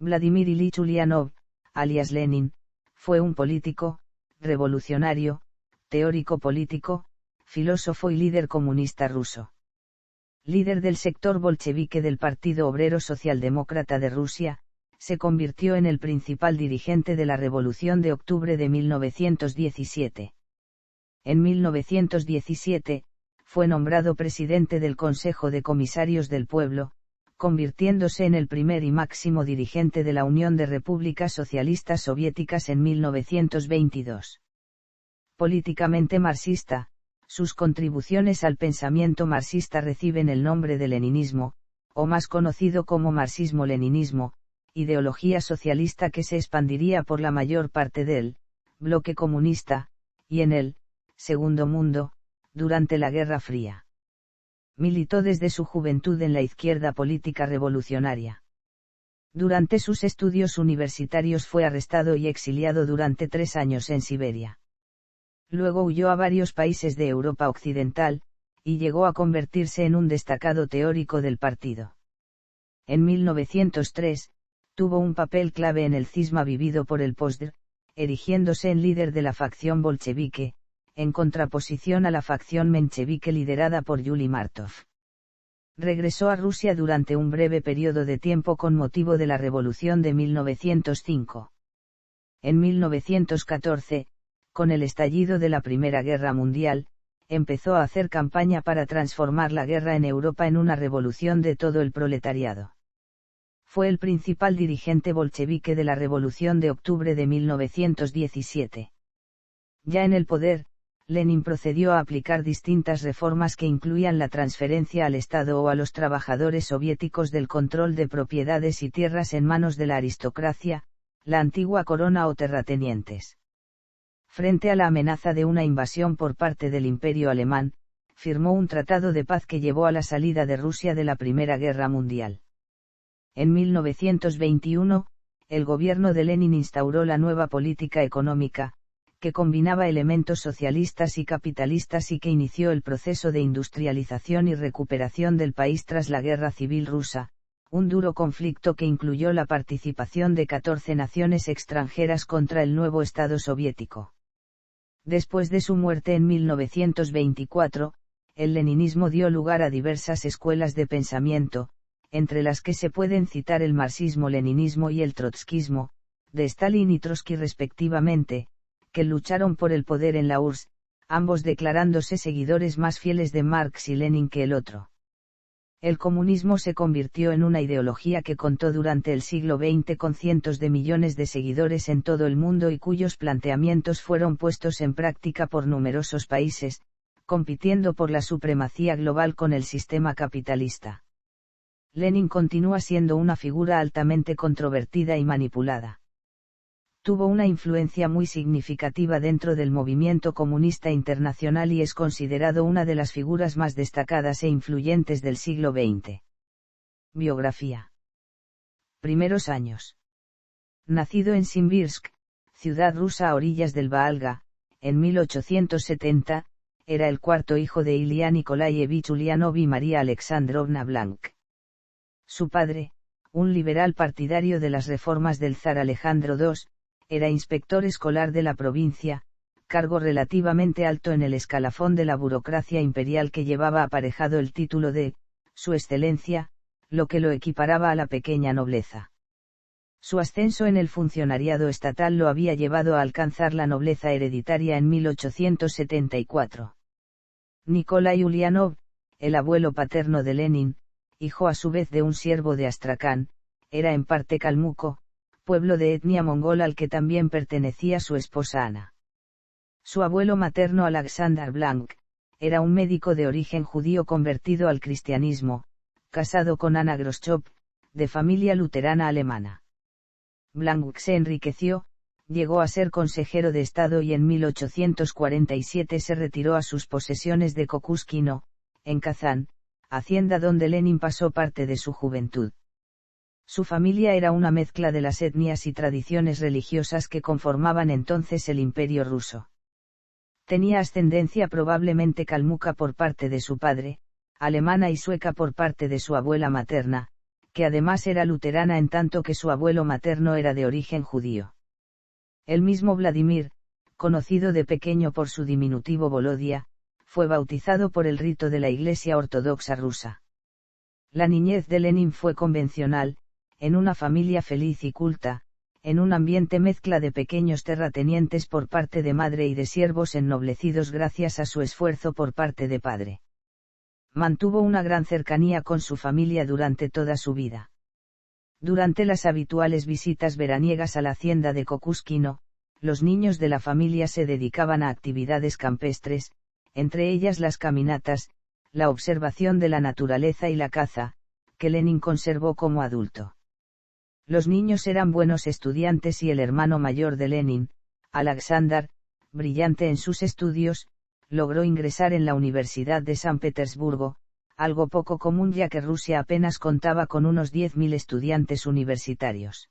Vladimir Ilich Ulyanov, alias Lenin, fue un político, revolucionario, teórico político, filósofo y líder comunista ruso. Líder del sector bolchevique del Partido Obrero Socialdemócrata de Rusia, se convirtió en el principal dirigente de la Revolución de Octubre de 1917. En 1917, fue nombrado presidente del Consejo de Comisarios del Pueblo, convirtiéndose en el primer y máximo dirigente de la Unión de Repúblicas Socialistas Soviéticas en 1922. Políticamente marxista, sus contribuciones al pensamiento marxista reciben el nombre de leninismo, o más conocido como marxismo-leninismo, ideología socialista que se expandiría por la mayor parte del bloque comunista, y en el Segundo Mundo, durante la Guerra Fría. Militó desde su juventud en la izquierda política revolucionaria. Durante sus estudios universitarios fue arrestado y exiliado durante 3 años en Siberia. Luego huyó a varios países de Europa Occidental, y llegó a convertirse en un destacado teórico del partido. En 1903, tuvo un papel clave en el cisma vivido por el Postdr, erigiéndose en líder de la facción bolchevique, en contraposición a la facción menchevique liderada por Yuli Martov. Regresó a Rusia durante un breve periodo de tiempo con motivo de la Revolución de 1905. En 1914, con el estallido de la Primera Guerra Mundial, empezó a hacer campaña para transformar la guerra en Europa en una revolución de todo el proletariado. Fue el principal dirigente bolchevique de la Revolución de Octubre de 1917. Ya en el poder, Lenin procedió a aplicar distintas reformas que incluían la transferencia al Estado o a los trabajadores soviéticos del control de propiedades y tierras en manos de la aristocracia, la antigua corona o terratenientes. Frente a la amenaza de una invasión por parte del Imperio alemán, firmó un tratado de paz que llevó a la salida de Rusia de la Primera Guerra Mundial. En 1921, el gobierno de Lenin instauró la nueva política económica, que combinaba elementos socialistas y capitalistas y que inició el proceso de industrialización y recuperación del país tras la Guerra Civil Rusa, un duro conflicto que incluyó la participación de 14 naciones extranjeras contra el nuevo Estado soviético. Después de su muerte en 1924, el leninismo dio lugar a diversas escuelas de pensamiento, entre las que se pueden citar el marxismo-leninismo y el trotskismo, de Stalin y Trotsky respectivamente, que lucharon por el poder en la URSS, ambos declarándose seguidores más fieles de Marx y Lenin que el otro. El comunismo se convirtió en una ideología que contó durante el siglo XX con cientos de millones de seguidores en todo el mundo y cuyos planteamientos fueron puestos en práctica por numerosos países, compitiendo por la supremacía global con el sistema capitalista. Lenin continúa siendo una figura altamente controvertida y manipulada. Tuvo una influencia muy significativa dentro del movimiento comunista internacional y es considerado una de las figuras más destacadas e influyentes del siglo XX. Biografía. Primeros años. Nacido en Simbirsk, ciudad rusa a orillas del Volga, en 1870, era el cuarto hijo de Ilya Nikolaevich Ulyanov y María Alexandrovna Blank. Su padre, un liberal partidario de las reformas del zar Alejandro II, era inspector escolar de la provincia, cargo relativamente alto en el escalafón de la burocracia imperial que llevaba aparejado el título de Su Excelencia, lo que lo equiparaba a la pequeña nobleza. Su ascenso en el funcionariado estatal lo había llevado a alcanzar la nobleza hereditaria en 1874. Nikolai Ulyanov, el abuelo paterno de Lenin, hijo a su vez de un siervo de Astracán, era en parte calmuco, pueblo de etnia mongol al que también pertenecía su esposa Ana. Su abuelo materno Alexander Blank, era un médico de origen judío convertido al cristianismo, casado con Ana Groschop, de familia luterana alemana. Blank se enriqueció, llegó a ser consejero de Estado y en 1847 se retiró a sus posesiones de Kokuskino, en Kazán, hacienda donde Lenin pasó parte de su juventud. Su familia era una mezcla de las etnias y tradiciones religiosas que conformaban entonces el Imperio ruso. Tenía ascendencia probablemente calmuca por parte de su padre, alemana y sueca por parte de su abuela materna, que además era luterana en tanto que su abuelo materno era de origen judío. El mismo Vladimir, conocido de pequeño por su diminutivo Volodia, fue bautizado por el rito de la Iglesia Ortodoxa rusa. La niñez de Lenin fue convencional, en una familia feliz y culta, en un ambiente mezcla de pequeños terratenientes por parte de madre y de siervos ennoblecidos gracias a su esfuerzo por parte de padre. Mantuvo una gran cercanía con su familia durante toda su vida. Durante las habituales visitas veraniegas a la hacienda de Kokuskino, los niños de la familia se dedicaban a actividades campestres, entre ellas las caminatas, la observación de la naturaleza y la caza, que Lenin conservó como adulto. Los niños eran buenos estudiantes y el hermano mayor de Lenin, Alexander, brillante en sus estudios, logró ingresar en la Universidad de San Petersburgo, algo poco común ya que Rusia apenas contaba con unos 10.000 estudiantes universitarios.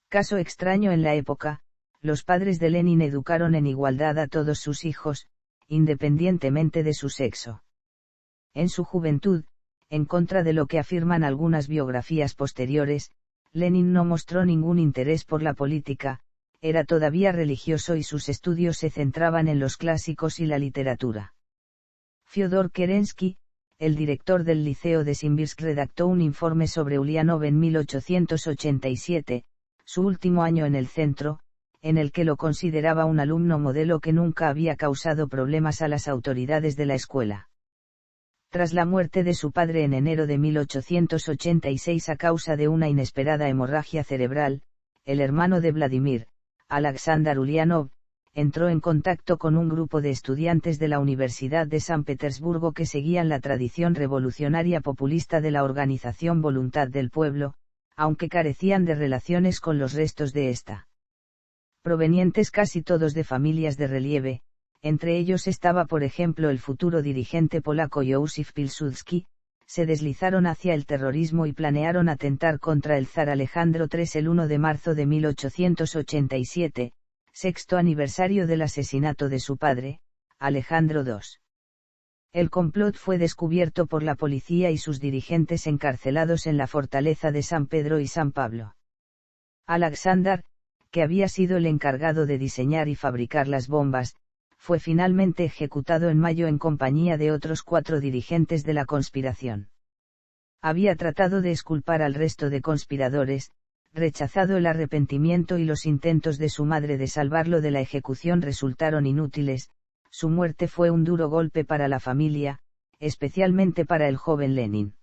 Caso extraño en la época, los padres de Lenin educaron en igualdad a todos sus hijos, independientemente de su sexo. En su juventud, en contra de lo que afirman algunas biografías posteriores, Lenin no mostró ningún interés por la política, era todavía religioso y sus estudios se centraban en los clásicos y la literatura. Fyodor Kerensky, el director del Liceo de Simbirsk, redactó un informe sobre Ulianov en 1887, su último año en el centro, en el que lo consideraba un alumno modelo que nunca había causado problemas a las autoridades de la escuela. Tras la muerte de su padre en enero de 1886 a causa de una inesperada hemorragia cerebral, el hermano de Vladimir, Alexander Ulianov, entró en contacto con un grupo de estudiantes de la Universidad de San Petersburgo que seguían la tradición revolucionaria populista de la organización Voluntad del Pueblo, aunque carecían de relaciones con los restos de esta. Provenientes casi todos de familias de relieve, entre ellos estaba por ejemplo el futuro dirigente polaco Józef Pilsudski, se deslizaron hacia el terrorismo y planearon atentar contra el zar Alejandro III el 1 de marzo de 1887, sexto aniversario del asesinato de su padre, Alejandro II. El complot fue descubierto por la policía y sus dirigentes encarcelados en la fortaleza de San Pedro y San Pablo. Alexander, que había sido el encargado de diseñar y fabricar las bombas, fue finalmente ejecutado en mayo en compañía de otros 4 dirigentes de la conspiración. Había tratado de exculpar al resto de conspiradores, rechazado el arrepentimiento y los intentos de su madre de salvarlo de la ejecución resultaron inútiles, su muerte fue un duro golpe para la familia, especialmente para el joven Lenin.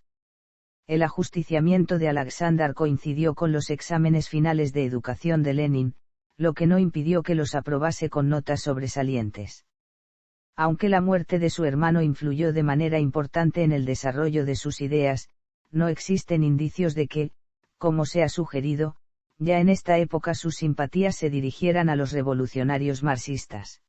El ajusticiamiento de Alexander coincidió con los exámenes finales de educación de Lenin, lo que no impidió que los aprobase con notas sobresalientes. Aunque la muerte de su hermano influyó de manera importante en el desarrollo de sus ideas, no existen indicios de que, como se ha sugerido, ya en esta época sus simpatías se dirigieran a los revolucionarios marxistas.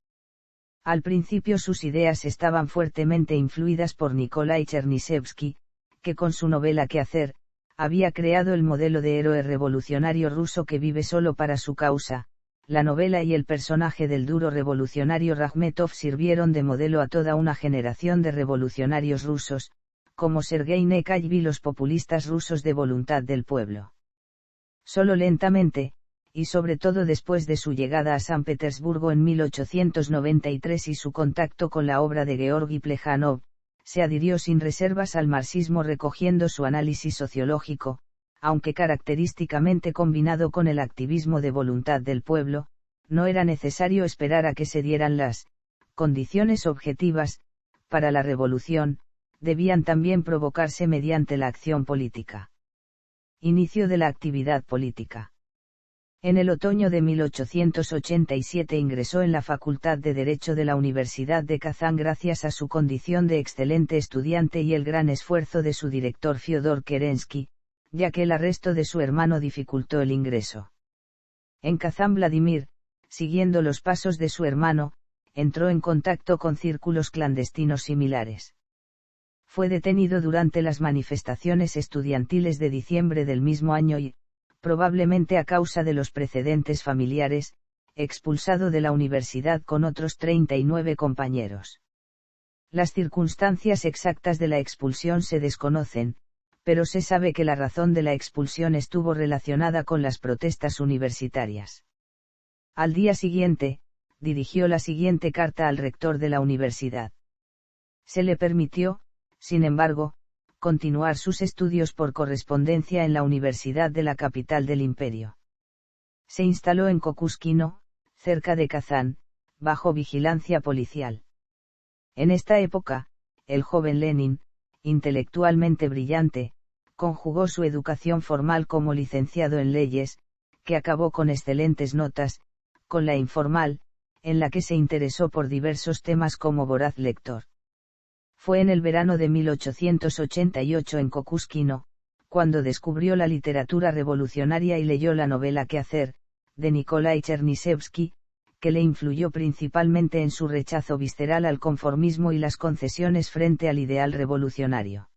Al principio sus ideas estaban fuertemente influidas por Nikolai Chernyshevsky, que con su novela ¿Qué hacer?, había creado el modelo de héroe revolucionario ruso que vive solo para su causa. La novela y el personaje del duro revolucionario Rakhmetov sirvieron de modelo a toda una generación de revolucionarios rusos, como Sergei Nekayv y los populistas rusos de Voluntad del Pueblo. Solo lentamente, y sobre todo después de su llegada a San Petersburgo en 1893 y su contacto con la obra de Georgi Plejanov, se adhirió sin reservas al marxismo recogiendo su análisis sociológico, aunque característicamente combinado con el activismo de Voluntad del Pueblo, no era necesario esperar a que se dieran las condiciones objetivas para la revolución, debían también provocarse mediante la acción política. Inicio de la actividad política. En el otoño de 1887 ingresó en la Facultad de Derecho de la Universidad de Kazán gracias a su condición de excelente estudiante y el gran esfuerzo de su director Fyodor Kerensky, ya que el arresto de su hermano dificultó el ingreso. En Kazán Vladimir, siguiendo los pasos de su hermano, entró en contacto con círculos clandestinos similares. Fue detenido durante las manifestaciones estudiantiles de diciembre del mismo año y, probablemente a causa de los precedentes familiares, expulsado de la universidad con otros 39 compañeros. Las circunstancias exactas de la expulsión se desconocen, pero se sabe que la razón de la expulsión estuvo relacionada con las protestas universitarias. Al día siguiente, dirigió la siguiente carta al rector de la universidad. Se le permitió, sin embargo, continuar sus estudios por correspondencia en la universidad de la capital del imperio. Se instaló en Kokuskino, cerca de Kazán, bajo vigilancia policial. En esta época, el joven Lenin, intelectualmente brillante, conjugó su educación formal como licenciado en leyes, que acabó con excelentes notas, con la informal, en la que se interesó por diversos temas como voraz lector. Fue en el verano de 1888 en Kokuskino, cuando descubrió la literatura revolucionaria y leyó la novela ¿Qué hacer?, de Nikolai Chernyshevsky, que le influyó principalmente en su rechazo visceral al conformismo y las concesiones frente al ideal revolucionario.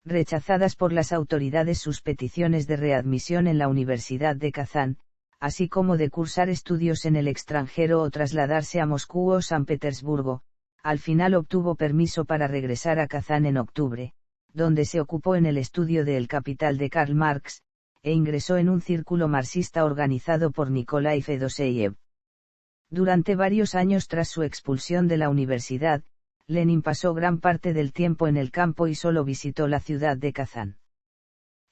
Rechazadas por las autoridades sus peticiones de readmisión en la Universidad de Kazán, así como de cursar estudios en el extranjero o trasladarse a Moscú o San Petersburgo, al final obtuvo permiso para regresar a Kazán en octubre, donde se ocupó en el estudio de El Capital de Karl Marx, e ingresó en un círculo marxista organizado por Nikolai Fedoseyev. Durante varios años tras su expulsión de la universidad, Lenin pasó gran parte del tiempo en el campo y solo visitó la ciudad de Kazán.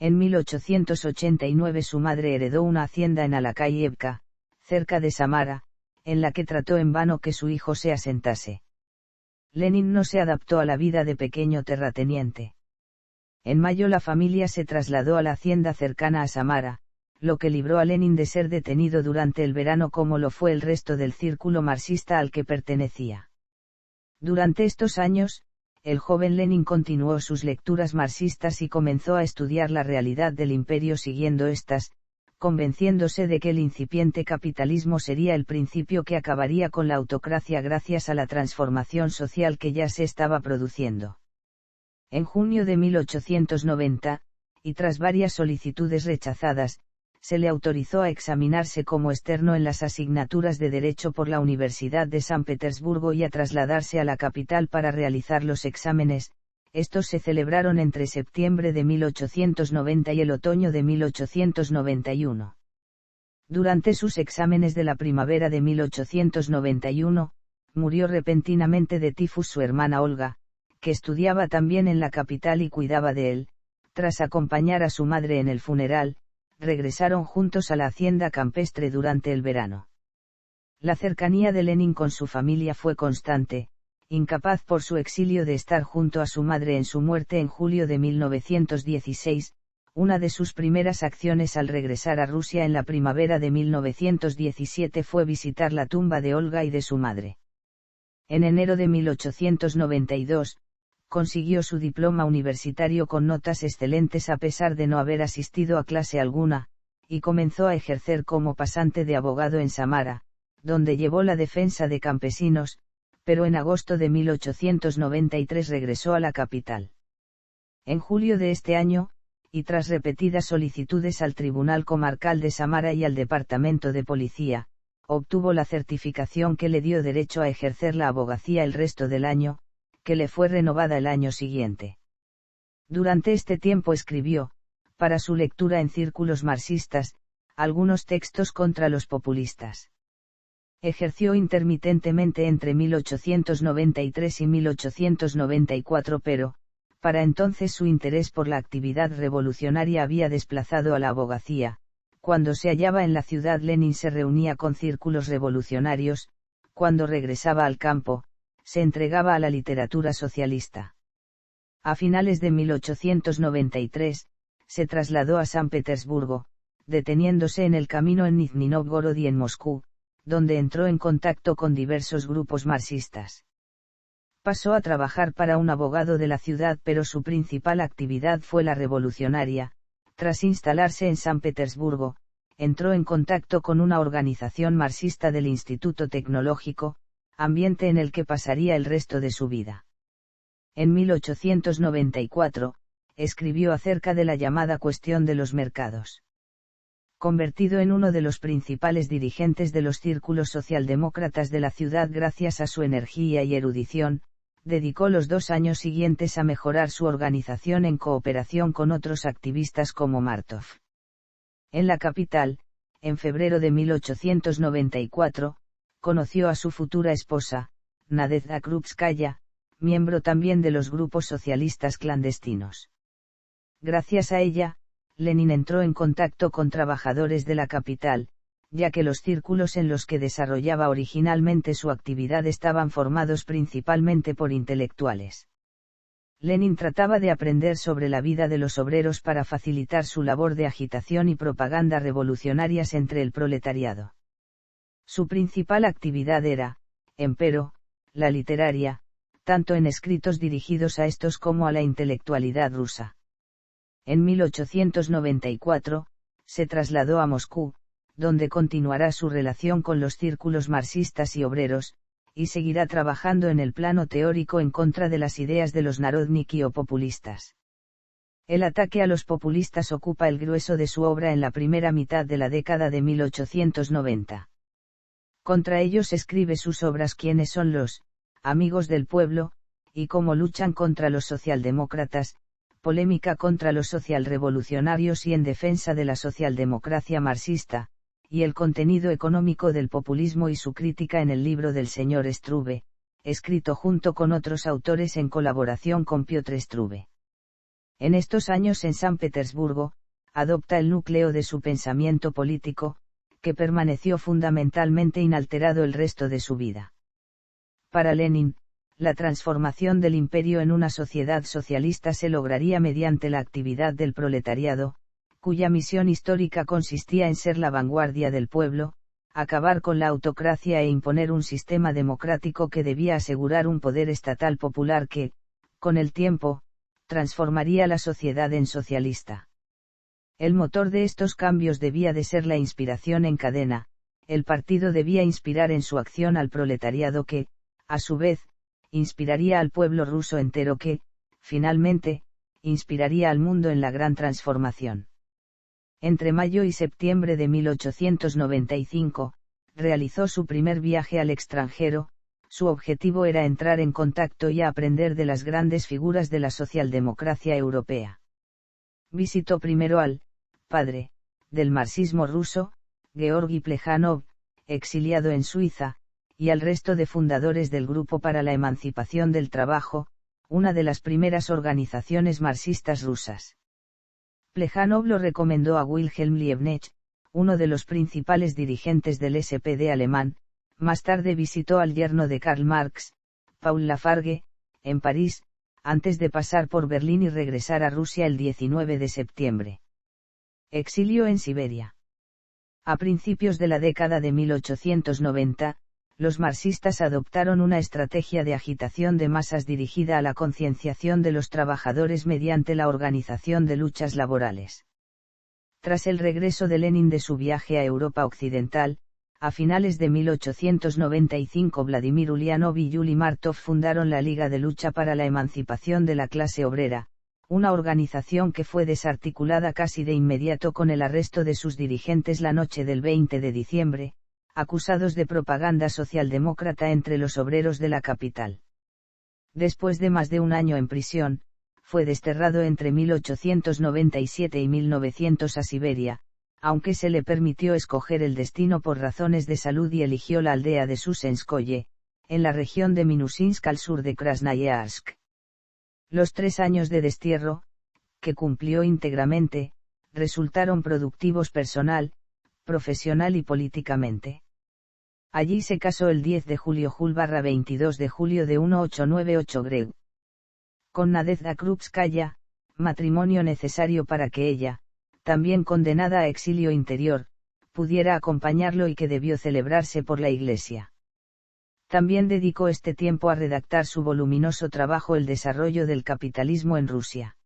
En 1889 su madre heredó una hacienda en Alakayevka, cerca de Samara, en la que trató en vano que su hijo se asentase. Lenin no se adaptó a la vida de pequeño terrateniente. En mayo la familia se trasladó a la hacienda cercana a Samara, lo que libró a Lenin de ser detenido durante el verano como lo fue el resto del círculo marxista al que pertenecía. Durante estos años, el joven Lenin continuó sus lecturas marxistas y comenzó a estudiar la realidad del imperio siguiendo estas, convenciéndose de que el incipiente capitalismo sería el principio que acabaría con la autocracia gracias a la transformación social que ya se estaba produciendo. En junio de 1890, y tras varias solicitudes rechazadas, se le autorizó a examinarse como externo en las asignaturas de Derecho por la Universidad de San Petersburgo y a trasladarse a la capital para realizar los exámenes. Estos se celebraron entre septiembre de 1890 y el otoño de 1891. Durante sus exámenes de la primavera de 1891, murió repentinamente de tifus su hermana Olga, que estudiaba también en la capital y cuidaba de él. Tras acompañar a su madre en el funeral, regresaron juntos a la hacienda campestre durante el verano. La cercanía de Lenin con su familia fue constante, incapaz por su exilio de estar junto a su madre en su muerte en julio de 1916, una de sus primeras acciones al regresar a Rusia en la primavera de 1917 fue visitar la tumba de Olga y de su madre. En enero de 1892, consiguió su diploma universitario con notas excelentes a pesar de no haber asistido a clase alguna, y comenzó a ejercer como pasante de abogado en Samara, donde llevó la defensa de campesinos, pero en agosto de 1893 regresó a la capital. En julio de este año, y tras repetidas solicitudes al Tribunal Comarcal de Samara y al Departamento de Policía, obtuvo la certificación que le dio derecho a ejercer la abogacía el resto del año, que le fue renovada el año siguiente. Durante este tiempo escribió, para su lectura en círculos marxistas, algunos textos contra los populistas. Ejerció intermitentemente entre 1893 y 1894 pero, para entonces su interés por la actividad revolucionaria había desplazado a la abogacía. Cuando se hallaba en la ciudad Lenin se reunía con círculos revolucionarios, cuando regresaba al campo, se entregaba a la literatura socialista. A finales de 1893, se trasladó a San Petersburgo, deteniéndose en el camino en Nizhny Novgorod y en Moscú, donde entró en contacto con diversos grupos marxistas. Pasó a trabajar para un abogado de la ciudad pero su principal actividad fue la revolucionaria. Tras instalarse en San Petersburgo, entró en contacto con una organización marxista del Instituto Tecnológico, ambiente en el que pasaría el resto de su vida. En 1894, escribió acerca de la llamada cuestión de los mercados. Convertido en uno de los principales dirigentes de los círculos socialdemócratas de la ciudad gracias a su energía y erudición, dedicó los 2 años siguientes a mejorar su organización en cooperación con otros activistas como Martov. En la capital, en febrero de 1894, conoció a su futura esposa, Nadezhda Krupskaya, miembro también de los grupos socialistas clandestinos. Gracias a ella, Lenin entró en contacto con trabajadores de la capital, ya que los círculos en los que desarrollaba originalmente su actividad estaban formados principalmente por intelectuales. Lenin trataba de aprender sobre la vida de los obreros para facilitar su labor de agitación y propaganda revolucionarias entre el proletariado. Su principal actividad era, empero, la literaria, tanto en escritos dirigidos a estos como a la intelectualidad rusa. En 1894, se trasladó a Moscú, donde continuará su relación con los círculos marxistas y obreros, y seguirá trabajando en el plano teórico en contra de las ideas de los narodniki o populistas. El ataque a los populistas ocupa el grueso de su obra en la primera mitad de la década de 1890. Contra ellos escribe sus obras Quiénes son los amigos del pueblo, y cómo luchan contra los socialdemócratas, polémica contra los socialrevolucionarios y en defensa de la socialdemocracia marxista, y el contenido económico del populismo y su crítica en el libro del señor Struve, escrito junto con otros autores en colaboración con Piotr Struve. En estos años en San Petersburgo, adopta el núcleo de su pensamiento político, que permaneció fundamentalmente inalterado el resto de su vida. Para Lenin, la transformación del imperio en una sociedad socialista se lograría mediante la actividad del proletariado, cuya misión histórica consistía en ser la vanguardia del pueblo, acabar con la autocracia e imponer un sistema democrático que debía asegurar un poder estatal popular que, con el tiempo, transformaría la sociedad en socialista. El motor de estos cambios debía de ser la inspiración en cadena, el partido debía inspirar en su acción al proletariado que, a su vez, inspiraría al pueblo ruso entero que, finalmente, inspiraría al mundo en la gran transformación. Entre mayo y septiembre de 1895, realizó su primer viaje al extranjero. Su objetivo era entrar en contacto y aprender de las grandes figuras de la socialdemocracia europea. Visitó primero al padre del marxismo ruso, Georgi Plejánov, exiliado en Suiza, y al resto de fundadores del Grupo para la Emancipación del Trabajo, una de las primeras organizaciones marxistas rusas. Plejánov lo recomendó a Wilhelm Liebknecht, uno de los principales dirigentes del SPD alemán. Más tarde visitó al yerno de Karl Marx, Paul Lafargue, en París, antes de pasar por Berlín y regresar a Rusia el 19 de septiembre. Exilio en Siberia. A principios de la década de 1890, los marxistas adoptaron una estrategia de agitación de masas dirigida a la concienciación de los trabajadores mediante la organización de luchas laborales. Tras el regreso de Lenin de su viaje a Europa Occidental, a finales de 1895 Vladimir Ulyanov y Yuli Martov fundaron la Liga de Lucha para la Emancipación de la Clase Obrera, una organización que fue desarticulada casi de inmediato con el arresto de sus dirigentes la noche del 20 de diciembre, acusados de propaganda socialdemócrata entre los obreros de la capital. Después de más de un año en prisión, fue desterrado entre 1897 y 1900 a Siberia, aunque se le permitió escoger el destino por razones de salud y eligió la aldea de Susenskoye, en la región de Minusinsk al sur de Krasnoyarsk. Los 3 años de destierro, que cumplió íntegramente, resultaron productivos personal, profesional y políticamente. Allí se casó el 10 de julio Jul/22 de julio de 1898 Greg. Con Nadezhda Krupskaya, matrimonio necesario para que ella, también condenada a exilio interior, pudiera acompañarlo y que debió celebrarse por la Iglesia. También dedicó este tiempo a redactar su voluminoso trabajo El desarrollo del capitalismo en Rusia.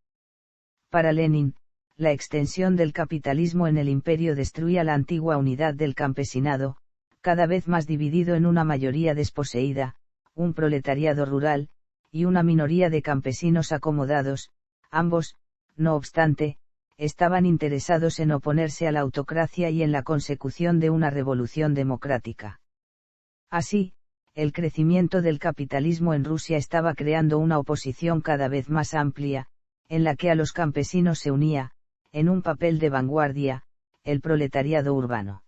Para Lenin, la extensión del capitalismo en el imperio destruía la antigua unidad del campesinado, cada vez más dividido en una mayoría desposeída, un proletariado rural, y una minoría de campesinos acomodados. Ambos, no obstante, estaban interesados en oponerse a la autocracia y en la consecución de una revolución democrática. Así, el crecimiento del capitalismo en Rusia estaba creando una oposición cada vez más amplia, en la que a los campesinos se unía, en un papel de vanguardia, el proletariado urbano.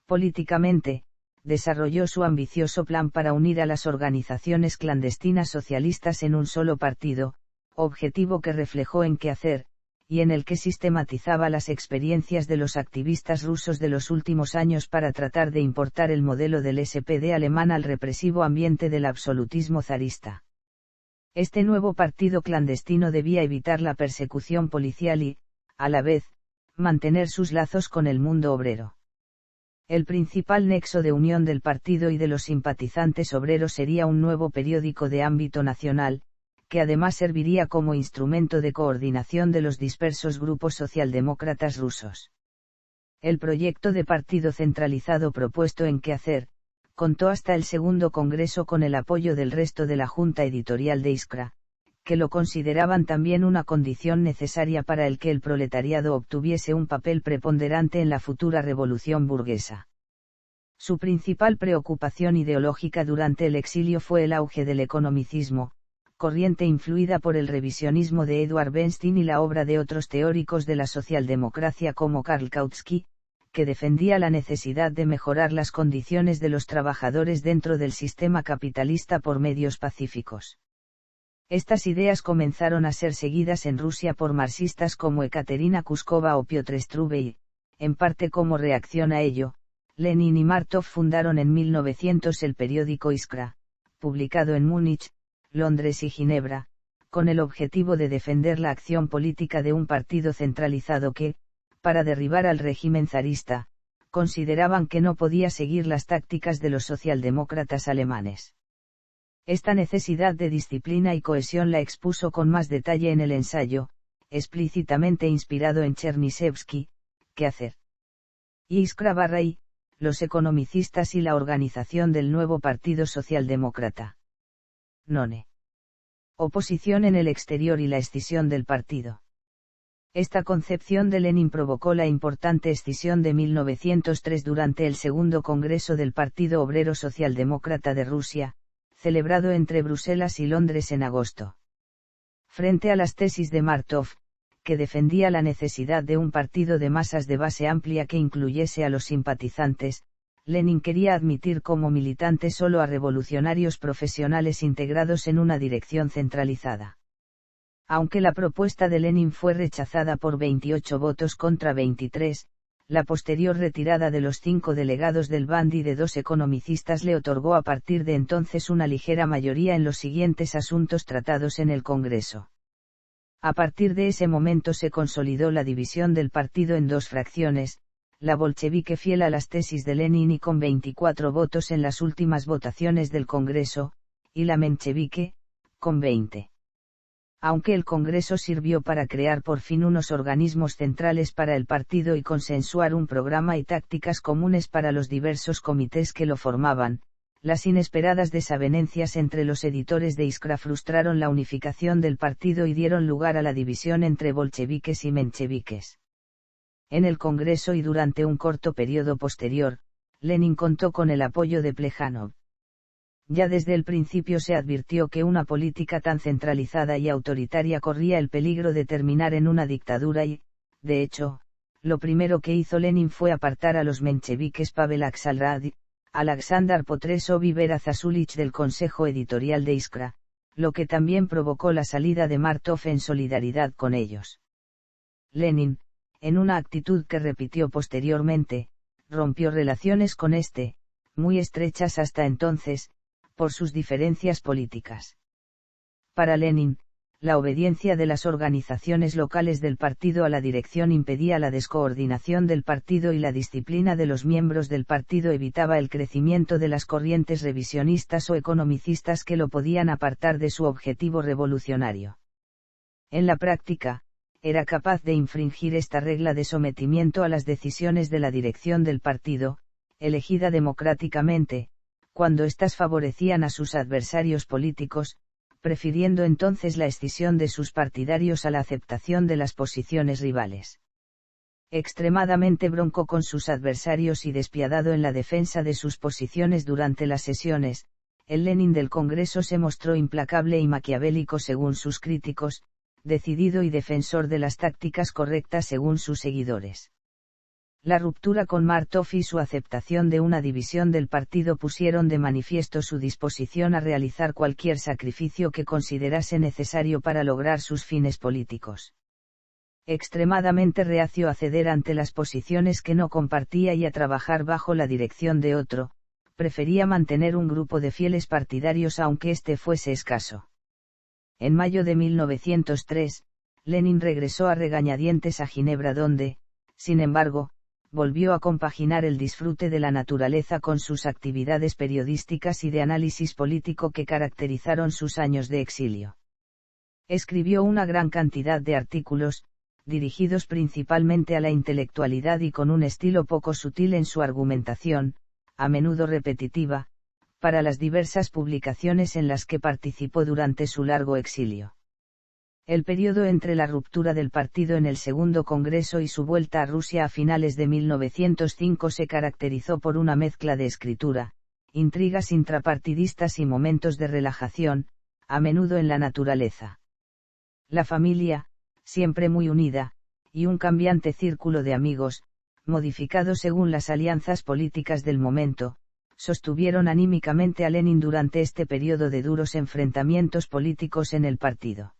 Políticamente, desarrolló su ambicioso plan para unir a las organizaciones clandestinas socialistas en un solo partido, objetivo que reflejó en Quehacer, y en el que sistematizaba las experiencias de los activistas rusos de los últimos años para tratar de importar el modelo del SPD alemán al represivo ambiente del absolutismo zarista. Este nuevo partido clandestino debía evitar la persecución policial y, a la vez, mantener sus lazos con el mundo obrero. El principal nexo de unión del partido y de los simpatizantes obreros sería un nuevo periódico de ámbito nacional, que además serviría como instrumento de coordinación de los dispersos grupos socialdemócratas rusos. El proyecto de partido centralizado propuesto en Quehacer, contó hasta el segundo congreso con el apoyo del resto de la junta editorial de Iskra, que lo consideraban también una condición necesaria para el que el proletariado obtuviese un papel preponderante en la futura revolución burguesa. Su principal preocupación ideológica durante el exilio fue el auge del economicismo, corriente influida por el revisionismo de Eduard Bernstein y la obra de otros teóricos de la socialdemocracia como Karl Kautsky, que defendía la necesidad de mejorar las condiciones de los trabajadores dentro del sistema capitalista por medios pacíficos. Estas ideas comenzaron a ser seguidas en Rusia por marxistas como Ekaterina Kuskova o Piotr Struve y, en parte como reacción a ello, Lenin y Martov fundaron en 1900 el periódico Iskra, publicado en Múnich, Londres y Ginebra, con el objetivo de defender la acción política de un partido centralizado que, para derribar al régimen zarista, consideraban que no podía seguir las tácticas de los socialdemócratas alemanes. Esta necesidad de disciplina y cohesión la expuso con más detalle en el ensayo, explícitamente inspirado en Chernyshevsky, Quehacer. Iskra-y, los economicistas y la organización del nuevo Partido Socialdemócrata. None. Oposición en el exterior y la escisión del partido. Esta concepción de Lenin provocó la importante escisión de 1903 durante el segundo Congreso del Partido Obrero Socialdemócrata de Rusia, celebrado entre Bruselas y Londres en agosto. Frente a las tesis de Martov, que defendía la necesidad de un partido de masas de base amplia que incluyese a los simpatizantes, Lenin quería admitir como militantes solo a revolucionarios profesionales integrados en una dirección centralizada. Aunque la propuesta de Lenin fue rechazada por 28 votos contra 23, la posterior retirada de los 5 delegados del Band y de 2 economicistas le otorgó a partir de entonces una ligera mayoría en los siguientes asuntos tratados en el Congreso. A partir de ese momento se consolidó la división del partido en dos fracciones, la bolchevique fiel a las tesis de Lenin y con 24 votos en las últimas votaciones del Congreso, y la menchevique, con 20. Aunque el Congreso sirvió para crear por fin unos organismos centrales para el partido y consensuar un programa y tácticas comunes para los diversos comités que lo formaban, las inesperadas desavenencias entre los editores de Iskra frustraron la unificación del partido y dieron lugar a la división entre bolcheviques y mencheviques. En el Congreso y durante un corto periodo posterior, Lenin contó con el apoyo de Plejánov. Ya desde el principio se advirtió que una política tan centralizada y autoritaria corría el peligro de terminar en una dictadura y, de hecho, lo primero que hizo Lenin fue apartar a los mencheviques Pavel Axelrad y Alexander Potresov y Vera Zasulich del consejo editorial de Iskra, lo que también provocó la salida de Martov en solidaridad con ellos. Lenin, en una actitud que repitió posteriormente, rompió relaciones con este, muy estrechas hasta entonces, por sus diferencias políticas. Para Lenin, la obediencia de las organizaciones locales del partido a la dirección impedía la descoordinación del partido y la disciplina de los miembros del partido evitaba el crecimiento de las corrientes revisionistas o economicistas que lo podían apartar de su objetivo revolucionario. En la práctica, era capaz de infringir esta regla de sometimiento a las decisiones de la dirección del partido, elegida democráticamente, cuando éstas favorecían a sus adversarios políticos, prefiriendo entonces la escisión de sus partidarios a la aceptación de las posiciones rivales. Extremadamente bronco con sus adversarios y despiadado en la defensa de sus posiciones durante las sesiones, el Lenin del Congreso se mostró implacable y maquiavélico según sus críticos, decidido y defensor de las tácticas correctas según sus seguidores. La ruptura con Martov y su aceptación de una división del partido pusieron de manifiesto su disposición a realizar cualquier sacrificio que considerase necesario para lograr sus fines políticos. Extremadamente reacio a ceder ante las posiciones que no compartía y a trabajar bajo la dirección de otro, prefería mantener un grupo de fieles partidarios aunque éste fuese escaso. En mayo de 1903, Lenin regresó a regañadientes a Ginebra donde, sin embargo, volvió a compaginar el disfrute de la naturaleza con sus actividades periodísticas y de análisis político que caracterizaron sus años de exilio. Escribió una gran cantidad de artículos, dirigidos principalmente a la intelectualidad y con un estilo poco sutil en su argumentación, a menudo repetitiva, para las diversas publicaciones en las que participó durante su largo exilio. El periodo entre la ruptura del partido en el Segundo Congreso y su vuelta a Rusia a finales de 1905 se caracterizó por una mezcla de escritura, intrigas intrapartidistas y momentos de relajación, a menudo en la naturaleza. La familia, siempre muy unida, y un cambiante círculo de amigos, modificado según las alianzas políticas del momento, sostuvieron anímicamente a Lenin durante este periodo de duros enfrentamientos políticos en el partido.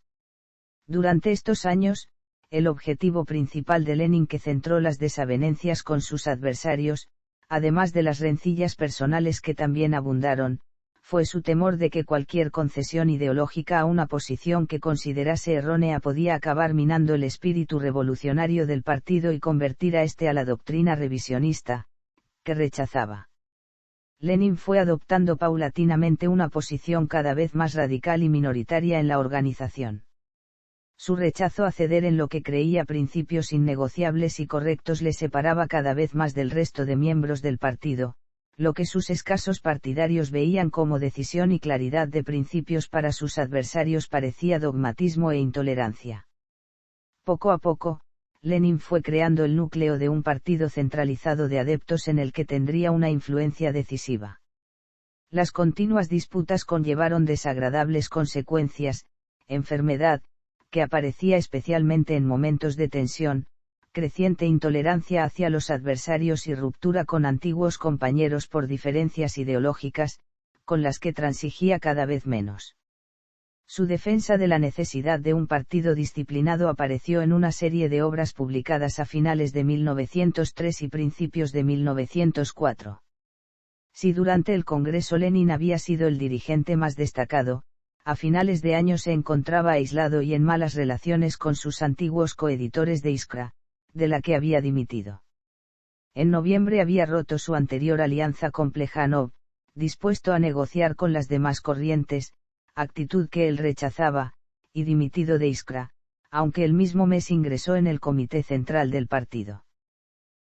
Durante estos años, el objetivo principal de Lenin que centró las desavenencias con sus adversarios, además de las rencillas personales que también abundaron, fue su temor de que cualquier concesión ideológica a una posición que considerase errónea podía acabar minando el espíritu revolucionario del partido y convertir a este a la doctrina revisionista, que rechazaba. Lenin fue adoptando paulatinamente una posición cada vez más radical y minoritaria en la organización. Su rechazo a ceder en lo que creía principios innegociables y correctos le separaba cada vez más del resto de miembros del partido, lo que sus escasos partidarios veían como decisión y claridad de principios para sus adversarios parecía dogmatismo e intolerancia. Poco a poco, Lenin fue creando el núcleo de un partido centralizado de adeptos en el que tendría una influencia decisiva. Las continuas disputas conllevaron desagradables consecuencias, enfermedad, que aparecía especialmente en momentos de tensión, creciente intolerancia hacia los adversarios y ruptura con antiguos compañeros por diferencias ideológicas, con las que transigía cada vez menos. Su defensa de la necesidad de un partido disciplinado apareció en una serie de obras publicadas a finales de 1903 y principios de 1904. Si durante el Congreso Lenin había sido el dirigente más destacado, a finales de año se encontraba aislado y en malas relaciones con sus antiguos coeditores de Iskra, de la que había dimitido. En noviembre había roto su anterior alianza con Plejánov, dispuesto a negociar con las demás corrientes, actitud que él rechazaba, y dimitido de Iskra, aunque el mismo mes ingresó en el Comité Central del partido.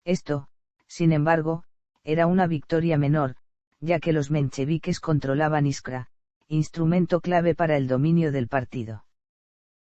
Esto, sin embargo, era una victoria menor, ya que los mencheviques controlaban Iskra, instrumento clave para el dominio del partido.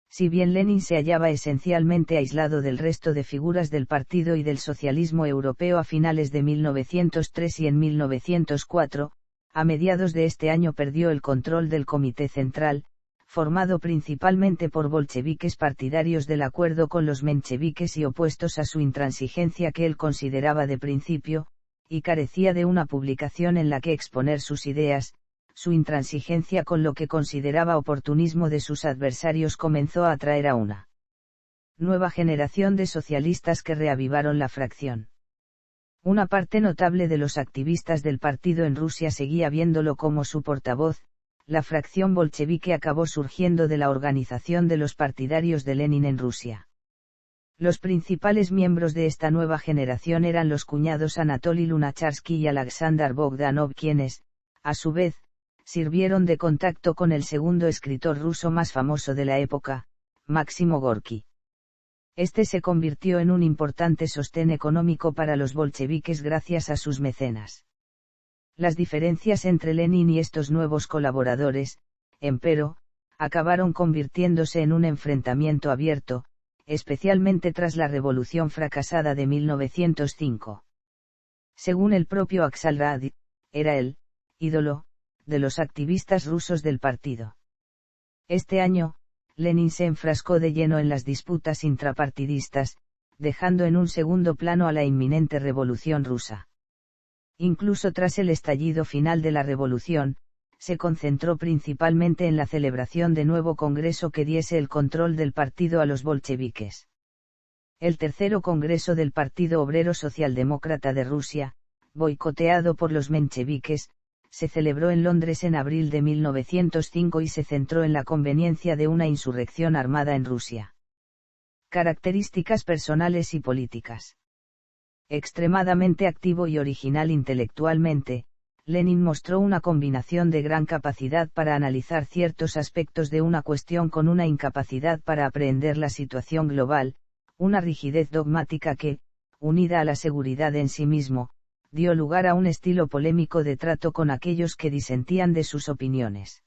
Si bien Lenin se hallaba esencialmente aislado del resto de figuras del partido y del socialismo europeo a finales de 1903 y en 1904, a mediados de este año perdió el control del Comité Central, formado principalmente por bolcheviques partidarios del acuerdo con los mencheviques y opuestos a su intransigencia que él consideraba de principio, y carecía de una publicación en la que exponer sus ideas. Su intransigencia con lo que consideraba oportunismo de sus adversarios comenzó a atraer a una nueva generación de socialistas que reavivaron la fracción. Una parte notable de los activistas del partido en Rusia seguía viéndolo como su portavoz. La fracción bolchevique acabó surgiendo de la organización de los partidarios de Lenin en Rusia. Los principales miembros de esta nueva generación eran los cuñados Anatoly Lunacharsky y Alexander Bogdanov quienes, a su vez, sirvieron de contacto con el segundo escritor ruso más famoso de la época, Máximo Gorki. Este se convirtió en un importante sostén económico para los bolcheviques gracias a sus mecenas. Las diferencias entre Lenin y estos nuevos colaboradores, empero, acabaron convirtiéndose en un enfrentamiento abierto, especialmente tras la revolución fracasada de 1905. Según el propio Axelrad, era el ídolo de los activistas rusos del partido. Este año, Lenin se enfrascó de lleno en las disputas intrapartidistas, dejando en un segundo plano a la inminente revolución rusa. Incluso tras el estallido final de la revolución, se concentró principalmente en la celebración de nuevo congreso que diese el control del partido a los bolcheviques. El tercero Congreso del Partido Obrero Socialdemócrata de Rusia, boicoteado por los mencheviques, se celebró en Londres en abril de 1905 y se centró en la conveniencia de una insurrección armada en Rusia. Características personales y políticas. Extremadamente activo y original intelectualmente, Lenin mostró una combinación de gran capacidad para analizar ciertos aspectos de una cuestión con una incapacidad para aprehender la situación global, una rigidez dogmática que, unida a la seguridad en sí mismo, dio lugar a un estilo polémico de trato con aquellos que disentían de sus opiniones.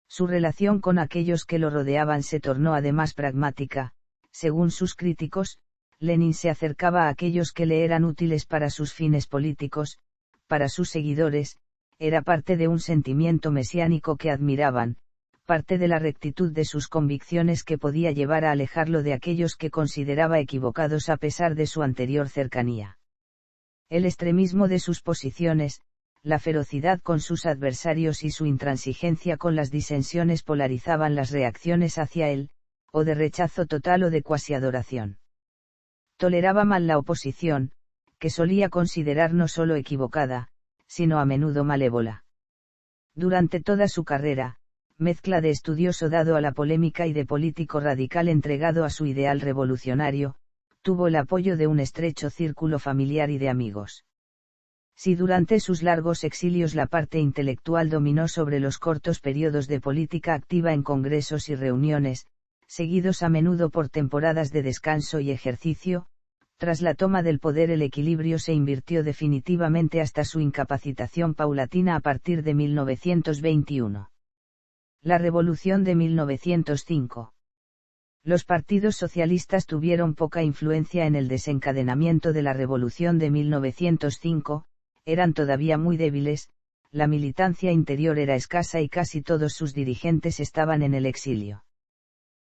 Su relación con aquellos que lo rodeaban se tornó además pragmática. Según sus críticos, Lenin se acercaba a aquellos que le eran útiles para sus fines políticos. Para sus seguidores, era parte de un sentimiento mesiánico que admiraban, parte de la rectitud de sus convicciones que podía llevar a alejarlo de aquellos que consideraba equivocados a pesar de su anterior cercanía. El extremismo de sus posiciones, la ferocidad con sus adversarios y su intransigencia con las disensiones polarizaban las reacciones hacia él, o de rechazo total o de cuasi adoración. Toleraba mal la oposición, que solía considerar no solo equivocada, sino a menudo malévola. Durante toda su carrera, mezcla de estudioso dado a la polémica y de político radical entregado a su ideal revolucionario, tuvo el apoyo de un estrecho círculo familiar y de amigos. Si durante sus largos exilios la parte intelectual dominó sobre los cortos periodos de política activa en congresos y reuniones, seguidos a menudo por temporadas de descanso y ejercicio, tras la toma del poder el equilibrio se invirtió definitivamente hasta su incapacitación paulatina a partir de 1921. La Revolución de 1905. Los partidos socialistas tuvieron poca influencia en el desencadenamiento de la Revolución de 1905, eran todavía muy débiles, la militancia interior era escasa y casi todos sus dirigentes estaban en el exilio.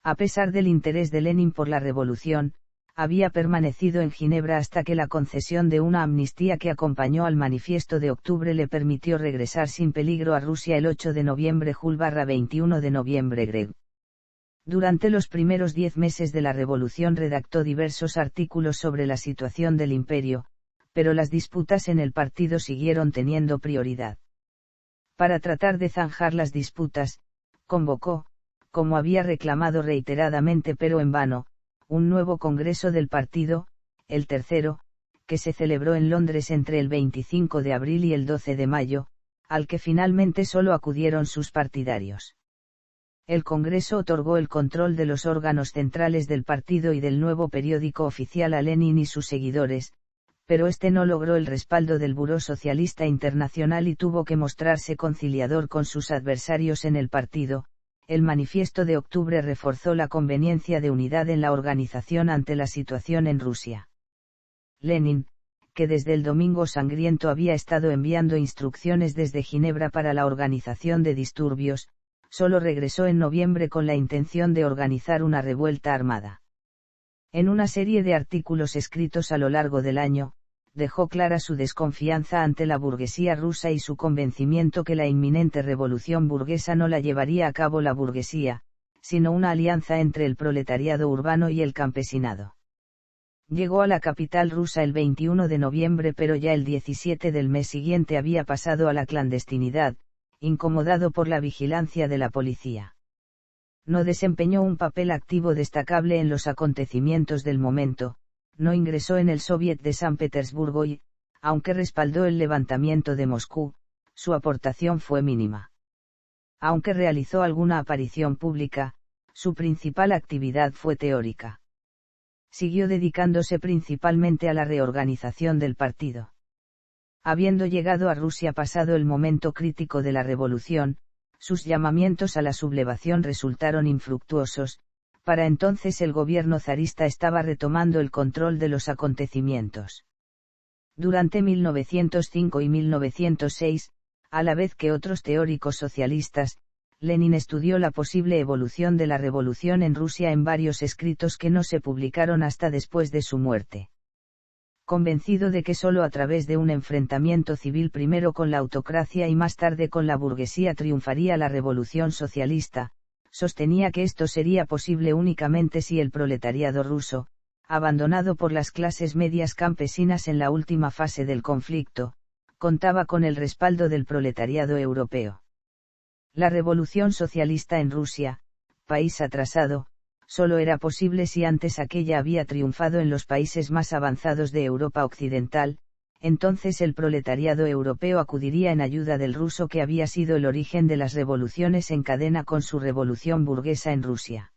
A pesar del interés de Lenin por la revolución, había permanecido en Ginebra hasta que la concesión de una amnistía que acompañó al manifiesto de octubre le permitió regresar sin peligro a Rusia el 8 de noviembre Jul/21 de noviembre Greg. Durante los primeros 10 meses de la revolución redactó diversos artículos sobre la situación del imperio, pero las disputas en el partido siguieron teniendo prioridad. Para tratar de zanjar las disputas, convocó, como había reclamado reiteradamente pero en vano, un nuevo congreso del partido, el tercero, que se celebró en Londres entre el 25 de abril y el 12 de mayo, al que finalmente solo acudieron sus partidarios. El Congreso otorgó el control de los órganos centrales del partido y del nuevo periódico oficial a Lenin y sus seguidores, pero este no logró el respaldo del Buró Socialista Internacional y tuvo que mostrarse conciliador con sus adversarios en el partido. El manifiesto de octubre reforzó la conveniencia de unidad en la organización ante la situación en Rusia. Lenin, que desde el Domingo Sangriento había estado enviando instrucciones desde Ginebra para la organización de disturbios, solo regresó en noviembre con la intención de organizar una revuelta armada. En una serie de artículos escritos a lo largo del año, dejó clara su desconfianza ante la burguesía rusa y su convencimiento que la inminente revolución burguesa no la llevaría a cabo la burguesía, sino una alianza entre el proletariado urbano y el campesinado. Llegó a la capital rusa el 21 de noviembre pero ya el 17 del mes siguiente había pasado a la clandestinidad, incomodado por la vigilancia de la policía. No desempeñó un papel activo destacable en los acontecimientos del momento, no ingresó en el Soviet de San Petersburgo y, aunque respaldó el levantamiento de Moscú, su aportación fue mínima. Aunque realizó alguna aparición pública, su principal actividad fue teórica. Siguió dedicándose principalmente a la reorganización del partido. Habiendo llegado a Rusia pasado el momento crítico de la revolución, sus llamamientos a la sublevación resultaron infructuosos. Para entonces el gobierno zarista estaba retomando el control de los acontecimientos. Durante 1905 y 1906, A la vez que otros teóricos socialistas, Lenin estudió la posible evolución de la revolución en Rusia en varios escritos que no se publicaron hasta después de su muerte. Convencido de que solo a través de un enfrentamiento civil primero con la autocracia y más tarde con la burguesía triunfaría la revolución socialista, sostenía que esto sería posible únicamente si el proletariado ruso, abandonado por las clases medias campesinas en la última fase del conflicto, contaba con el respaldo del proletariado europeo. La revolución socialista en Rusia, país atrasado, solo era posible si antes aquella había triunfado en los países más avanzados de Europa Occidental, entonces el proletariado europeo acudiría en ayuda del ruso que había sido el origen de las revoluciones en cadena con su revolución burguesa en Rusia.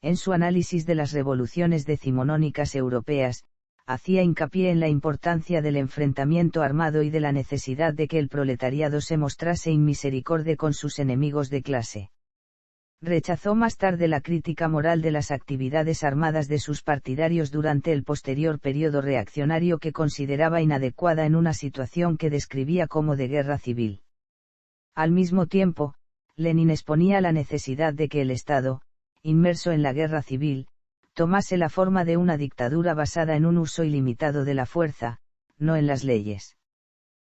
En su análisis de las revoluciones decimonónicas europeas, hacía hincapié en la importancia del enfrentamiento armado y de la necesidad de que el proletariado se mostrase inmisericorde con sus enemigos de clase. Rechazó más tarde la crítica moral de las actividades armadas de sus partidarios durante el posterior periodo reaccionario que consideraba inadecuada en una situación que describía como de guerra civil. Al mismo tiempo, Lenin exponía la necesidad de que el Estado, inmerso en la guerra civil, tomase la forma de una dictadura basada en un uso ilimitado de la fuerza, no en las leyes.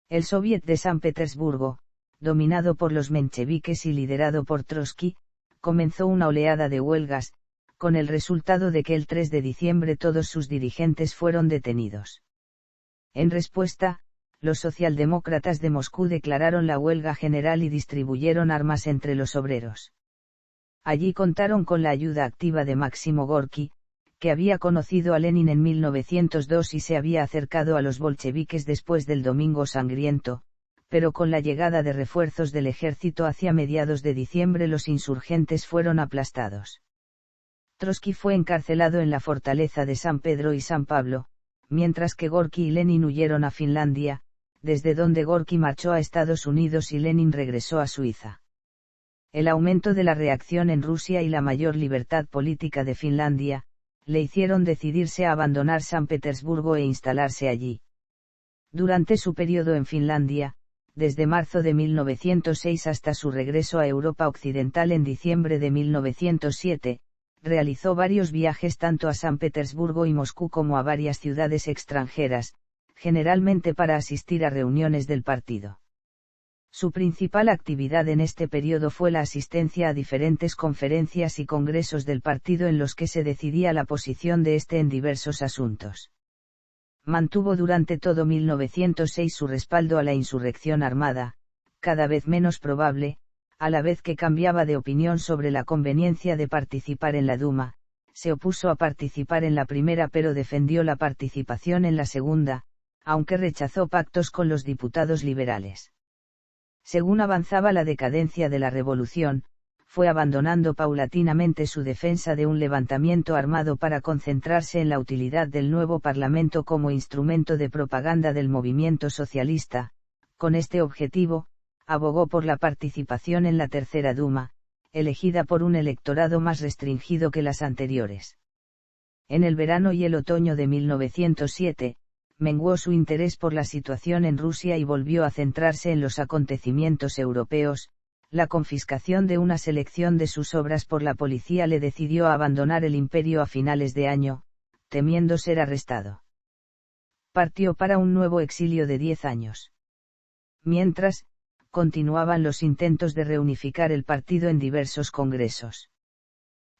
El Soviet de San Petersburgo, dominado por los mencheviques y liderado por Trotsky, comenzó una oleada de huelgas, con el resultado de que el 3 de diciembre todos sus dirigentes fueron detenidos. En respuesta, los socialdemócratas de Moscú declararon la huelga general y distribuyeron armas entre los obreros. Allí contaron con la ayuda activa de Máximo Gorki, que había conocido a Lenin en 1902 y se había acercado a los bolcheviques después del Domingo Sangriento, pero con la llegada de refuerzos del ejército hacia mediados de diciembre los insurgentes fueron aplastados. Trotsky fue encarcelado en la fortaleza de San Pedro y San Pablo, mientras que Gorki y Lenin huyeron a Finlandia, desde donde Gorki marchó a Estados Unidos y Lenin regresó a Suiza. El aumento de la reacción en Rusia y la mayor libertad política de Finlandia, le hicieron decidirse a abandonar San Petersburgo e instalarse allí. Durante su periodo en Finlandia, desde marzo de 1906 hasta su regreso a Europa Occidental en diciembre de 1907, realizó varios viajes tanto a San Petersburgo y Moscú como a varias ciudades extranjeras, generalmente para asistir a reuniones del partido. Su principal actividad en este periodo fue la asistencia a diferentes conferencias y congresos del partido en los que se decidía la posición de este en diversos asuntos. Mantuvo durante todo 1906 su respaldo a la insurrección armada, cada vez menos probable, a la vez que cambiaba de opinión sobre la conveniencia de participar en la Duma, se opuso a participar en la primera pero defendió la participación en la segunda, aunque rechazó pactos con los diputados liberales. Según avanzaba la decadencia de la revolución, fue abandonando paulatinamente su defensa de un levantamiento armado para concentrarse en la utilidad del nuevo Parlamento como instrumento de propaganda del movimiento socialista. Con este objetivo, abogó por la participación en la Tercera Duma, elegida por un electorado más restringido que las anteriores. En el verano y el otoño de 1907, menguó su interés por la situación en Rusia y volvió a centrarse en los acontecimientos europeos. La confiscación de una selección de sus obras por la policía le decidió a abandonar el imperio a finales de año, temiendo ser arrestado. Partió para un nuevo exilio de 10 años. Mientras, continuaban los intentos de reunificar el partido en diversos congresos.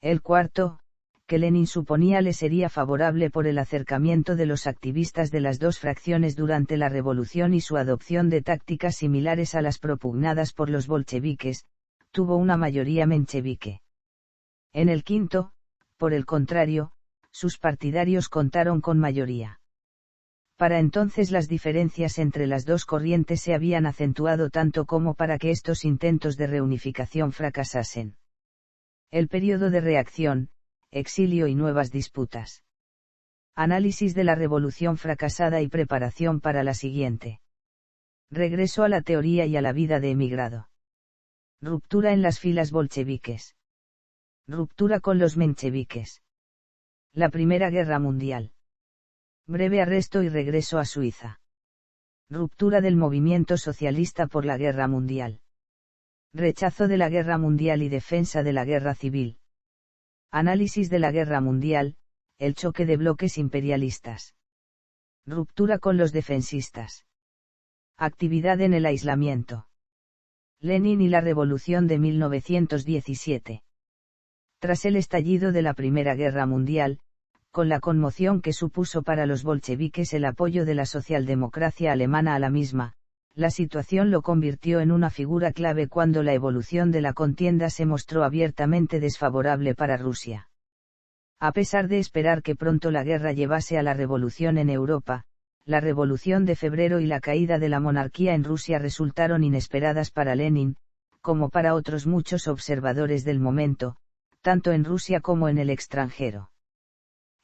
El cuarto, que Lenin suponía le sería favorable por el acercamiento de los activistas de las dos fracciones durante la revolución y su adopción de tácticas similares a las propugnadas por los bolcheviques, tuvo una mayoría menchevique. En el quinto, por el contrario, sus partidarios contaron con mayoría. Para entonces las diferencias entre las dos corrientes se habían acentuado tanto como para que estos intentos de reunificación fracasasen. El periodo de reacción, exilio y nuevas disputas. Análisis de la revolución fracasada y preparación para la siguiente. Regreso a la teoría y a la vida de emigrado. Ruptura en las filas bolcheviques. Ruptura con los mencheviques. La Primera Guerra Mundial. Breve arresto y regreso a Suiza. Ruptura del movimiento socialista por la Guerra Mundial. Rechazo de la Guerra Mundial y defensa de la Guerra Civil. Análisis de la Guerra Mundial, el choque de bloques imperialistas. Ruptura con los defensistas. Actividad en el aislamiento. Lenin y la Revolución de 1917. Tras el estallido de la Primera Guerra Mundial, con la conmoción que supuso para los bolcheviques el apoyo de la socialdemocracia alemana a la misma, la situación lo convirtió en una figura clave cuando la evolución de la contienda se mostró abiertamente desfavorable para Rusia. A pesar de esperar que pronto la guerra llevase a la revolución en Europa, la Revolución de Febrero y la caída de la monarquía en Rusia resultaron inesperadas para Lenin, como para otros muchos observadores del momento, tanto en Rusia como en el extranjero.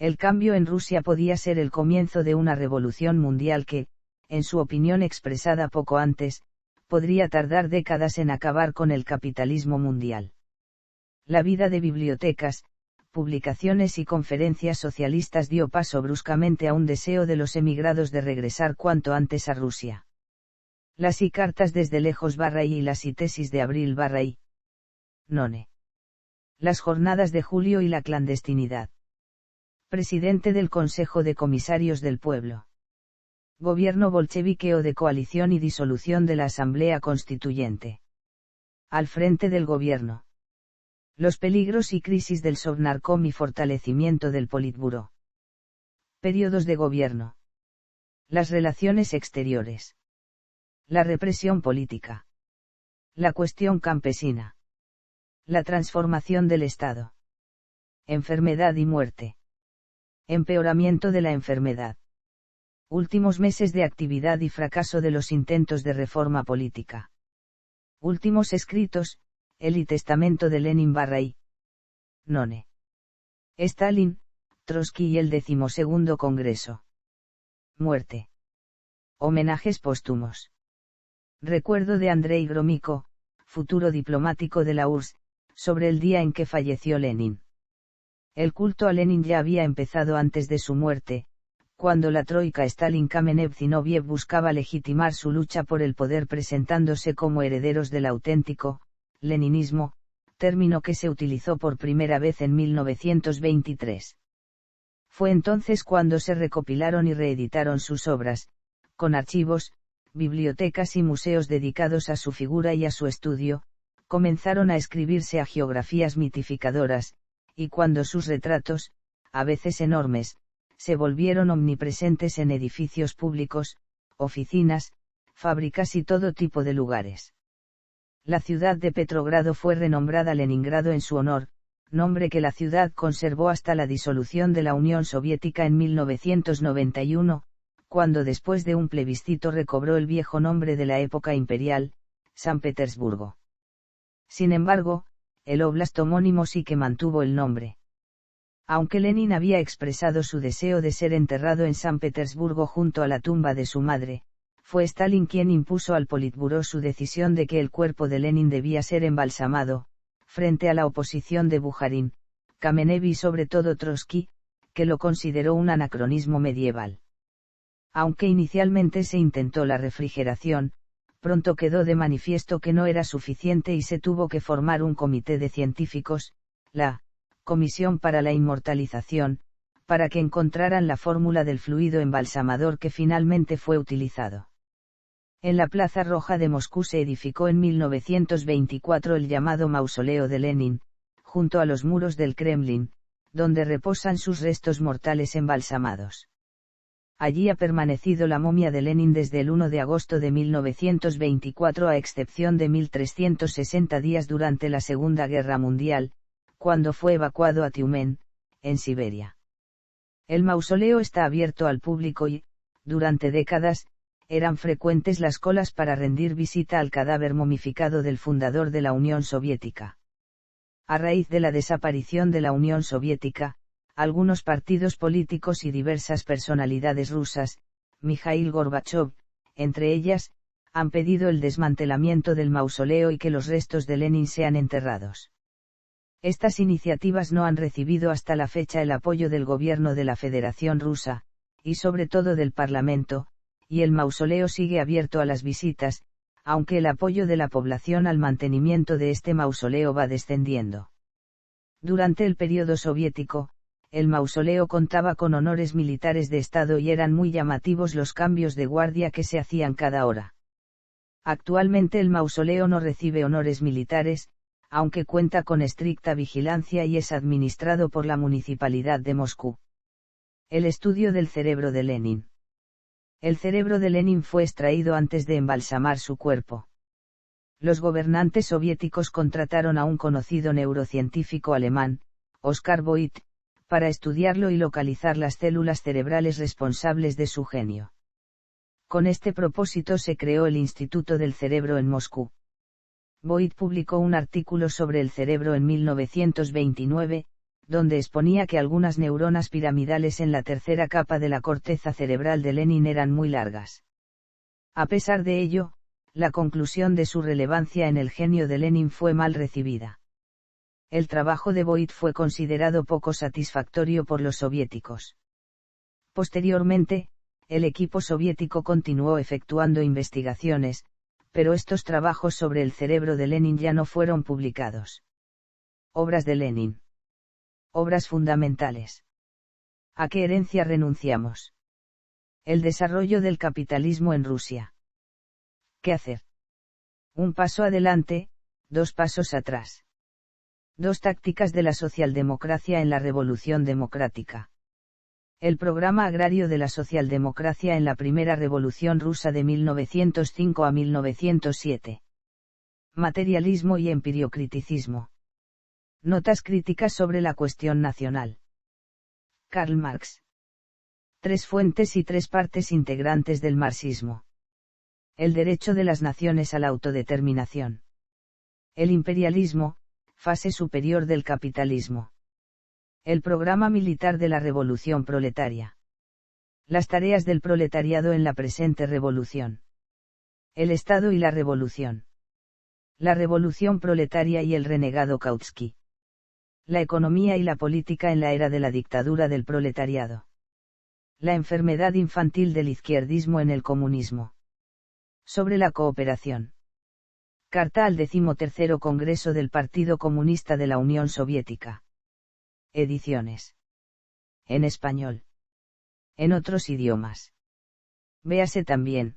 El cambio en Rusia podía ser el comienzo de una revolución mundial que, en su opinión expresada poco antes, podría tardar décadas en acabar con el capitalismo mundial. La vida de bibliotecas, publicaciones y conferencias socialistas dio paso bruscamente a un deseo de los emigrados de regresar cuanto antes a Rusia. Las y cartas desde lejos _y las y tesis de abril _y. None. Las jornadas de julio y la clandestinidad. Presidente del Consejo de Comisarios del Pueblo. Gobierno bolchevique o de coalición y disolución de la Asamblea Constituyente. Al frente del gobierno. Los peligros y crisis del Sovnarkom y fortalecimiento del Politburó. Periodos de gobierno. Las relaciones exteriores. La represión política. La cuestión campesina. La transformación del Estado. Enfermedad y muerte. Empeoramiento de la enfermedad. Últimos meses de actividad y fracaso de los intentos de reforma política. Últimos escritos, el y testamento de Lenin _y. None. Stalin, Trotsky y el 12º Congreso. Muerte. Homenajes póstumos. Recuerdo de Andrei Gromyko, futuro diplomático de la URSS, sobre el día en que falleció Lenin. El culto a Lenin ya había empezado antes de su muerte, cuando la troika Stalin-Kamenev-Zinoviev buscaba legitimar su lucha por el poder presentándose como herederos del auténtico leninismo, término que se utilizó por primera vez en 1923. Fue entonces cuando se recopilaron y reeditaron sus obras, con archivos, bibliotecas y museos dedicados a su figura y a su estudio, comenzaron a escribirse hagiografías mitificadoras, y cuando sus retratos, a veces enormes, se volvieron omnipresentes en edificios públicos, oficinas, fábricas y todo tipo de lugares. La ciudad de Petrogrado fue renombrada Leningrado en su honor, nombre que la ciudad conservó hasta la disolución de la Unión Soviética en 1991, cuando después de un plebiscito recobró el viejo nombre de la época imperial, San Petersburgo. Sin embargo, el óblast homónimo sí que mantuvo el nombre. Aunque Lenin había expresado su deseo de ser enterrado en San Petersburgo junto a la tumba de su madre, fue Stalin quien impuso al Politburó su decisión de que el cuerpo de Lenin debía ser embalsamado, frente a la oposición de Bujarin, Kamenev y sobre todo Trotsky, que lo consideró un anacronismo medieval. Aunque inicialmente se intentó la refrigeración, pronto quedó de manifiesto que no era suficiente y se tuvo que formar un comité de científicos, la Comisión para la Inmortalización, para que encontraran la fórmula del fluido embalsamador que finalmente fue utilizado. En la Plaza Roja de Moscú se edificó en 1924 el llamado Mausoleo de Lenin, junto a los muros del Kremlin, donde reposan sus restos mortales embalsamados. Allí ha permanecido la momia de Lenin desde el 1 de agosto de 1924 a excepción de 1360 días durante la Segunda Guerra Mundial, cuando fue evacuado a Tiumen, en Siberia. El mausoleo está abierto al público y, durante décadas, eran frecuentes las colas para rendir visita al cadáver momificado del fundador de la Unión Soviética. A raíz de la desaparición de la Unión Soviética, algunos partidos políticos y diversas personalidades rusas, Mikhail Gorbachov, entre ellas, han pedido el desmantelamiento del mausoleo y que los restos de Lenin sean enterrados. Estas iniciativas no han recibido hasta la fecha el apoyo del gobierno de la Federación Rusa, y sobre todo del Parlamento, y el mausoleo sigue abierto a las visitas, aunque el apoyo de la población al mantenimiento de este mausoleo va descendiendo. Durante el periodo soviético, el mausoleo contaba con honores militares de Estado y eran muy llamativos los cambios de guardia que se hacían cada hora. Actualmente el mausoleo no recibe honores militares, aunque cuenta con estricta vigilancia y es administrado por la Municipalidad de Moscú. El estudio del cerebro de Lenin. El cerebro de Lenin fue extraído antes de embalsamar su cuerpo. Los gobernantes soviéticos contrataron a un conocido neurocientífico alemán, Oskar Voigt, para estudiarlo y localizar las células cerebrales responsables de su genio. Con este propósito se creó el Instituto del Cerebro en Moscú. Voigt publicó un artículo sobre el cerebro en 1929, donde exponía que algunas neuronas piramidales en la tercera capa de la corteza cerebral de Lenin eran muy largas. A pesar de ello, la conclusión de su relevancia en el genio de Lenin fue mal recibida. El trabajo de Voigt fue considerado poco satisfactorio por los soviéticos. Posteriormente, el equipo soviético continuó efectuando investigaciones, pero estos trabajos sobre el cerebro de Lenin ya no fueron publicados. Obras de Lenin. Obras fundamentales. ¿A qué herencia renunciamos? El desarrollo del capitalismo en Rusia. ¿Qué hacer? Un paso adelante, 2 pasos atrás. 2 tácticas de la socialdemocracia en la Revolución Democrática. El programa agrario de la socialdemocracia en la Primera Revolución Rusa de 1905 a 1907. Materialismo y empiriocriticismo. Notas críticas sobre la cuestión nacional. Karl Marx. 3 fuentes y 3 partes integrantes del marxismo. El derecho de las naciones a la autodeterminación. El imperialismo, fase superior del capitalismo. El programa militar de la revolución proletaria. Las tareas del proletariado en la presente revolución. El Estado y la revolución. La revolución proletaria y el renegado Kautsky. La economía y la política en la era de la dictadura del proletariado. La enfermedad infantil del izquierdismo en el comunismo. Sobre la cooperación. Carta al 13º Congreso del Partido Comunista de la Unión Soviética. Ediciones. En español. En otros idiomas. Véase también.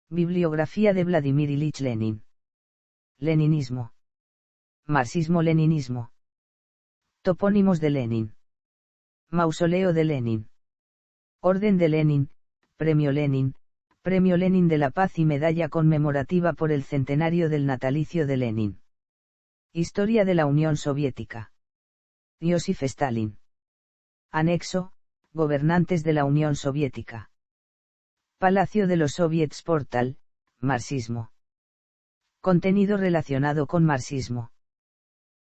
Bibliografía de Vladimir Ilich Lenin. Leninismo. Marxismo-leninismo. Topónimos de Lenin. Mausoleo de Lenin. Orden de Lenin, Premio Lenin de la Paz y Medalla conmemorativa por el centenario del natalicio de Lenin. Historia de la Unión Soviética. Iosif Stalin. Anexo, Gobernantes de la Unión Soviética. Palacio de los Soviets Portal, Marxismo. Contenido relacionado con marxismo.